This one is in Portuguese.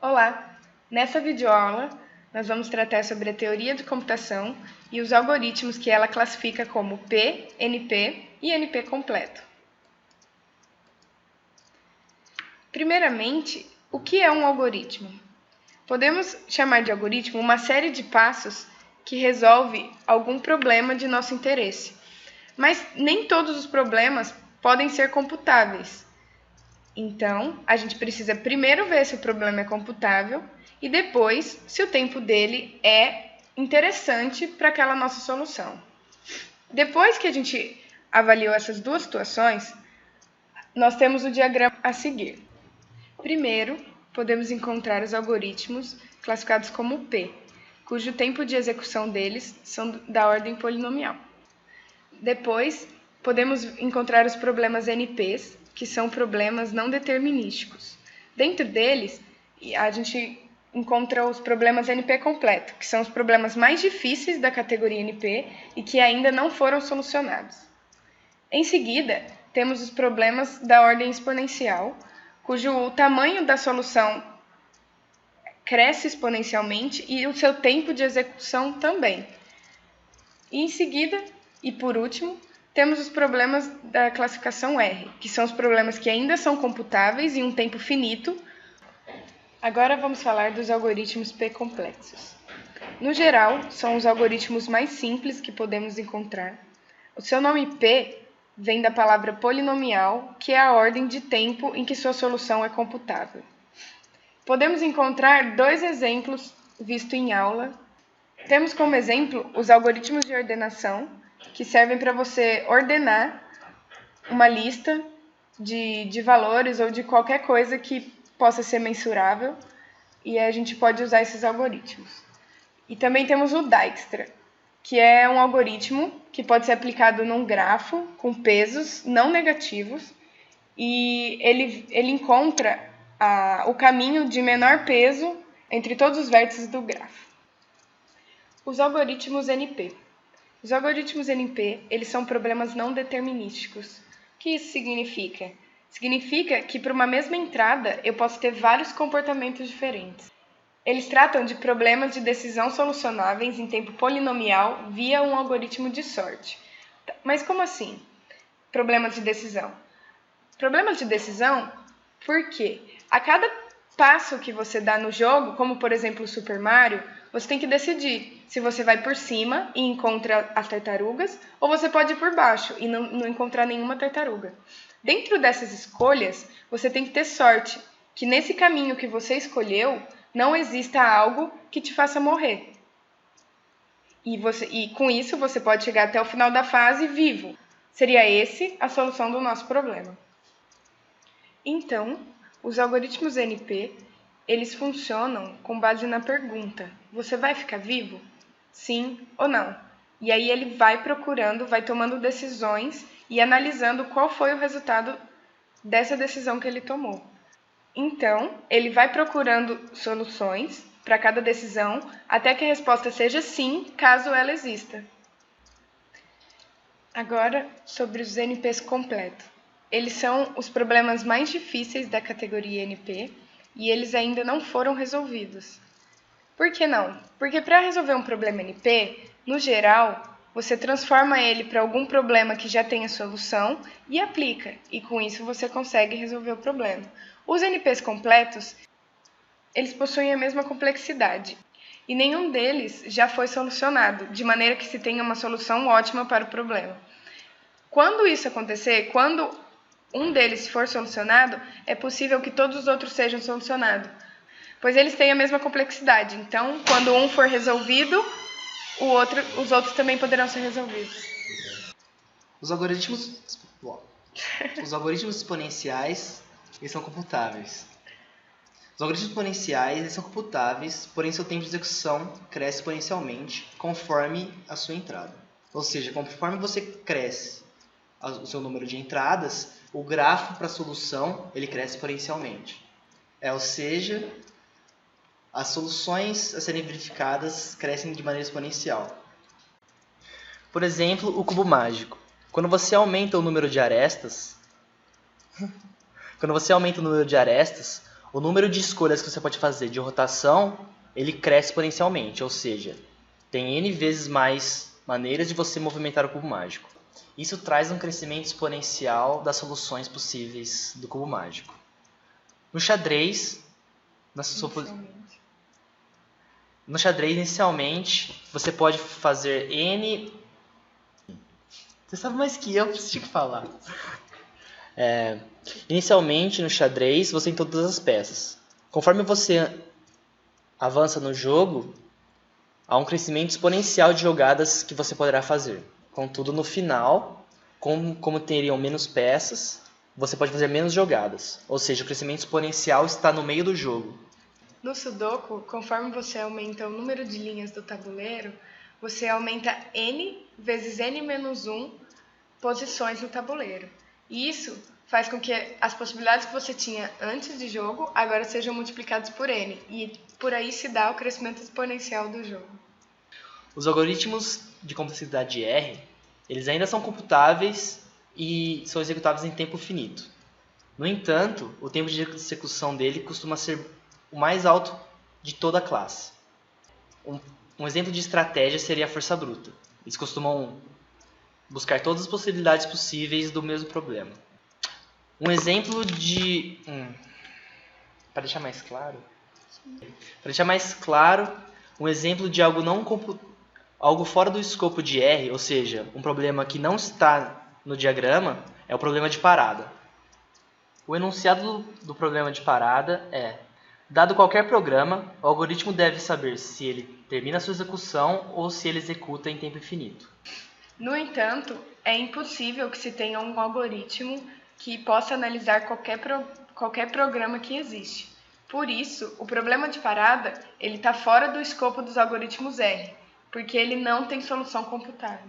Olá! Nessa videoaula, nós vamos tratar sobre a teoria de computação e os algoritmos que ela classifica como P, NP e NP completo. Primeiramente, o que é um algoritmo? Podemos chamar de algoritmo uma série de passos que resolve algum problema de nosso interesse, mas nem todos os problemas podem ser computáveis. Então, a gente precisa primeiro ver se o problema é computável e depois se o tempo dele é interessante para aquela nossa solução. Depois que a gente avaliou essas duas situações, nós temos o diagrama a seguir. Primeiro, podemos encontrar os algoritmos classificados como P, cujo tempo de execução deles são da ordem polinomial. Depois, podemos encontrar os problemas NPs, que são problemas não determinísticos. Dentro deles, a gente encontra os problemas NP completo, que são os problemas mais difíceis da categoria NP e que ainda não foram solucionados. Em seguida, temos os problemas da ordem exponencial, cujo tamanho da solução cresce exponencialmente e o seu tempo de execução também. E em seguida, e por último, temos os problemas da classificação R, que são os problemas que ainda são computáveis em um tempo finito. Agora vamos falar dos algoritmos P complexos. No geral, são os algoritmos mais simples que podemos encontrar. O seu nome P vem da palavra polinomial, que é a ordem de tempo em que sua solução é computável. Podemos encontrar dois exemplos vistos em aula. Temos como exemplo os algoritmos de ordenação, que servem para você ordenar uma lista de valores ou de qualquer coisa que possa ser mensurável, e a gente pode usar esses algoritmos. E também temos o Dijkstra, que é um algoritmo que pode ser aplicado num grafo com pesos não negativos, e ele encontra o caminho de menor peso entre todos os vértices do grafo. Os algoritmos NP. Os algoritmos NP, eles são problemas não determinísticos. O que isso significa? Significa que para uma mesma entrada eu posso ter vários comportamentos diferentes. Eles tratam de problemas de decisão solucionáveis em tempo polinomial via um algoritmo de sorte. Mas como assim? Problemas de decisão. Problemas de decisão, por quê? A cada passo que você dá no jogo, como por exemplo o Super Mario, você tem que decidir se você vai por cima e encontra as tartarugas, ou você pode ir por baixo e não encontrar nenhuma tartaruga. Dentro dessas escolhas, você tem que ter sorte, que nesse caminho que você escolheu, não exista algo que te faça morrer. E com isso você pode chegar até o final da fase vivo. Seria esse a solução do nosso problema. Então, os algoritmos NP, eles funcionam com base na pergunta: você vai ficar vivo? Sim ou não? E aí ele vai procurando, vai tomando decisões e analisando qual foi o resultado dessa decisão que ele tomou. Então, ele vai procurando soluções para cada decisão até que a resposta seja sim, caso ela exista. Agora, sobre os NPs completos. Eles são os problemas mais difíceis da categoria NP e eles ainda não foram resolvidos. Por que não? Porque para resolver um problema NP, no geral, você transforma ele para algum problema que já tenha solução e aplica, e com isso você consegue resolver o problema. Os NPs completos, eles possuem a mesma complexidade, e nenhum deles já foi solucionado, de maneira que se tenha uma solução ótima para o problema. Quando isso acontecer, quando um deles for solucionado, é possível que todos os outros sejam solucionados, pois eles têm a mesma complexidade. Então, quando um for resolvido, os outros também poderão ser resolvidos. Os algoritmos exponenciais, eles são computáveis. Os algoritmos exponenciais, eles são computáveis, porém seu tempo de execução cresce exponencialmente conforme a sua entrada. Ou seja, conforme você cresce o seu número de entradas, o grafo para a solução ele cresce exponencialmente. Ou seja, as soluções a serem verificadas crescem de maneira exponencial. Por exemplo, o cubo mágico. Quando você aumenta o número de arestas, o número de escolhas que você pode fazer de rotação, ele cresce exponencialmente, ou seja, tem N vezes mais maneiras de você movimentar o cubo mágico. Isso traz um crescimento exponencial das soluções possíveis do cubo mágico. No xadrez, inicialmente, você pode fazer N... Você sabe mais que eu, preciso te falar. Inicialmente, no xadrez, você tem todas as peças. Conforme você avança no jogo, há um crescimento exponencial de jogadas que você poderá fazer. Contudo, no final, como teriam menos peças, você pode fazer menos jogadas. Ou seja, o crescimento exponencial está no meio do jogo. No Sudoku, conforme você aumenta o número de linhas do tabuleiro, você aumenta n vezes n menos 1 posições no tabuleiro. E isso faz com que as possibilidades que você tinha antes de jogo agora sejam multiplicadas por n. E por aí se dá o crescimento exponencial do jogo. Os algoritmos de complexidade R, eles ainda são computáveis e são executáveis em tempo finito. No entanto, o tempo de execução dele costuma ser o mais alto de toda a classe. Um exemplo de estratégia seria a força bruta. Eles costumam buscar todas as possibilidades possíveis do mesmo problema. Um exemplo de... Para deixar mais claro, um exemplo de algo fora do escopo de R, ou seja, um problema que não está no diagrama, é o problema de parada. O enunciado do problema de parada é: dado qualquer programa, o algoritmo deve saber se ele termina sua execução ou se ele executa em tempo infinito. No entanto, é impossível que se tenha um algoritmo que possa analisar qualquer programa que existe. Por isso, o problema de parada está fora do escopo dos algoritmos R, porque ele não tem solução computável.